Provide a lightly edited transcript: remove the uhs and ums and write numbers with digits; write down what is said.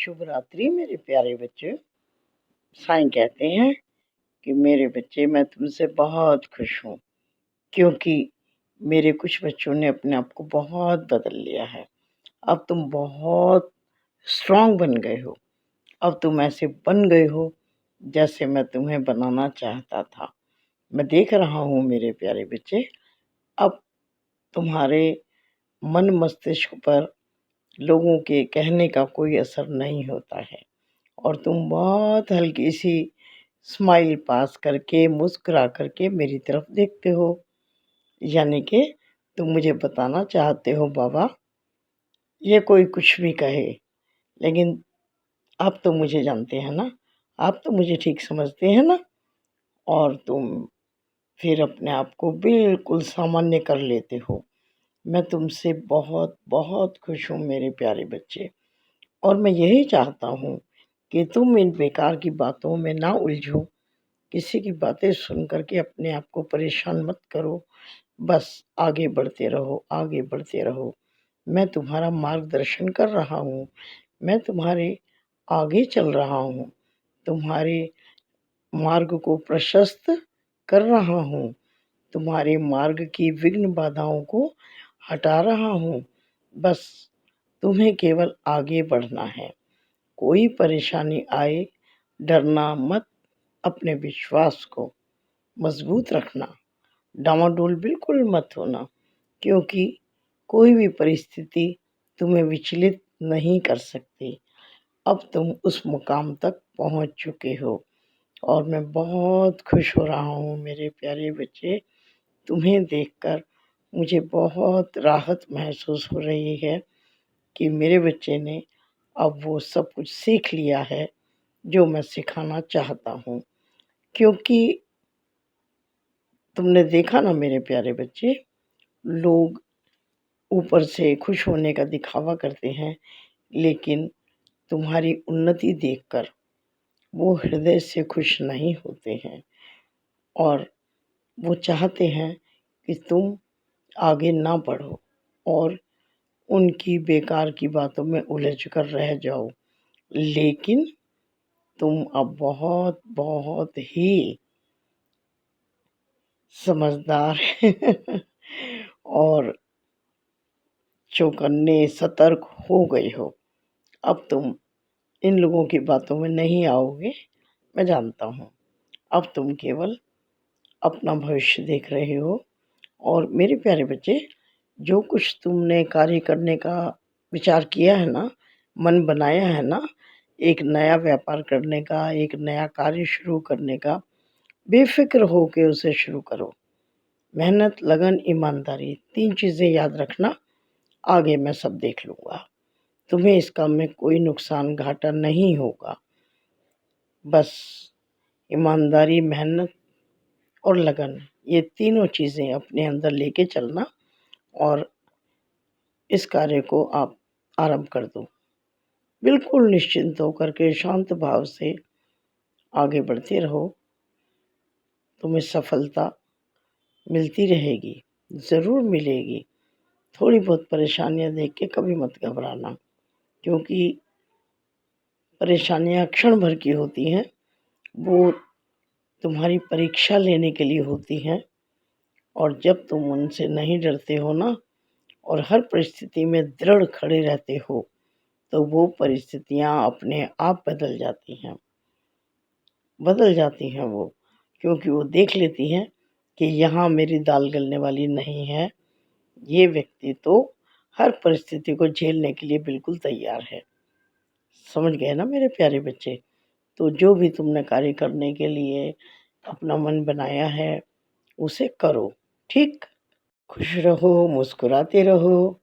शुभ रात्रि मेरे प्यारे बच्चे। साईं कहते हैं कि मेरे बच्चे मैं तुमसे बहुत खुश हूँ, क्योंकि मेरे कुछ बच्चों ने अपने आप को बहुत बदल लिया है। अब तुम बहुत स्ट्रॉन्ग बन गए हो। अब तुम ऐसे बन गए हो जैसे मैं तुम्हें बनाना चाहता था। मैं देख रहा हूँ मेरे प्यारे बच्चे, अब तुम्हारे मन मस्तिष्क पर लोगों के कहने का कोई असर नहीं होता है और तुम बहुत हल्की सी स्माइल पास करके मुस्कुरा करके मेरी तरफ देखते हो। यानी कि तुम मुझे बताना चाहते हो बाबा, ये कोई कुछ भी कहे, लेकिन आप तो मुझे जानते हैं ना, आप तो मुझे ठीक समझते हैं ना। और तुम फिर अपने आप को बिल्कुल सामान्य कर लेते हो। मैं तुमसे बहुत बहुत खुश हूँ मेरे प्यारे बच्चे, और मैं यही चाहता हूँ कि तुम इन बेकार की बातों में ना उलझो। किसी की बातें सुन कर के अपने आप को परेशान मत करो। बस आगे बढ़ते रहो, आगे बढ़ते रहो। मैं तुम्हारा मार्गदर्शन कर रहा हूँ, मैं तुम्हारे आगे चल रहा हूँ, तुम्हारे मार्ग को प्रशस्त कर रहा हूँ, तुम्हारे मार्ग की विघ्न बाधाओं को हटा रहा हूँ। बस तुम्हें केवल आगे बढ़ना है। कोई परेशानी आए, डरना मत, अपने विश्वास को मजबूत रखना, डामाडोल बिल्कुल मत होना, क्योंकि कोई भी परिस्थिति तुम्हें विचलित नहीं कर सकती। अब तुम उस मुकाम तक पहुंच चुके हो और मैं बहुत खुश हो रहा हूँ मेरे प्यारे बच्चे। तुम्हें देखकर मुझे बहुत राहत महसूस हो रही है कि मेरे बच्चे ने अब वो सब कुछ सीख लिया है जो मैं सिखाना चाहता हूँ। क्योंकि तुमने देखा ना मेरे प्यारे बच्चे, लोग ऊपर से खुश होने का दिखावा करते हैं, लेकिन तुम्हारी उन्नति देखकर वो हृदय से खुश नहीं होते हैं और वो चाहते हैं कि तुम आगे ना बढ़ो और उनकी बेकार की बातों में उलझ कर रह जाओ। लेकिन तुम अब बहुत बहुत ही समझदार और चौकन्ने सतर्क हो गए हो। अब तुम इन लोगों की बातों में नहीं आओगे, मैं जानता हूँ। अब तुम केवल अपना भविष्य देख रहे हो। और मेरे प्यारे बच्चे, जो कुछ तुमने कार्य करने का विचार किया है ना, मन बनाया है ना, एक नया व्यापार करने का, एक नया कार्य शुरू करने का, बेफिक्र हो के उसे शुरू करो। मेहनत, लगन, ईमानदारी, 3 चीज़ें याद रखना। आगे मैं सब देख लूँगा। तुम्हें इस काम में कोई नुकसान घाटा नहीं होगा। बस ईमानदारी, मेहनत और लगन, ये तीनों चीज़ें अपने अंदर लेके चलना और इस कार्य को आप आरंभ कर दो। बिल्कुल निश्चिंत होकर के शांत भाव से आगे बढ़ते रहो। तुम्हें सफलता मिलती रहेगी, ज़रूर मिलेगी। थोड़ी बहुत परेशानियाँ देख के कभी मत घबराना, क्योंकि परेशानियाँ क्षण भर की होती हैं। वो तुम्हारी परीक्षा लेने के लिए होती हैं, और जब तुम उनसे नहीं डरते हो ना और हर परिस्थिति में दृढ़ खड़े रहते हो, तो वो परिस्थितियाँ अपने आप बदल जाती हैं वो, क्योंकि वो देख लेती हैं कि यहाँ मेरी दाल गलने वाली नहीं है। ये व्यक्ति तो हर परिस्थिति को झेलने के लिए बिल्कुल तैयार है। समझ गए ना मेरे प्यारे बच्चे? तो जो भी तुमने कार्य करने के लिए अपना मन बनाया है, उसे करो, ठीक? खुश रहो, मुस्कुराते रहो।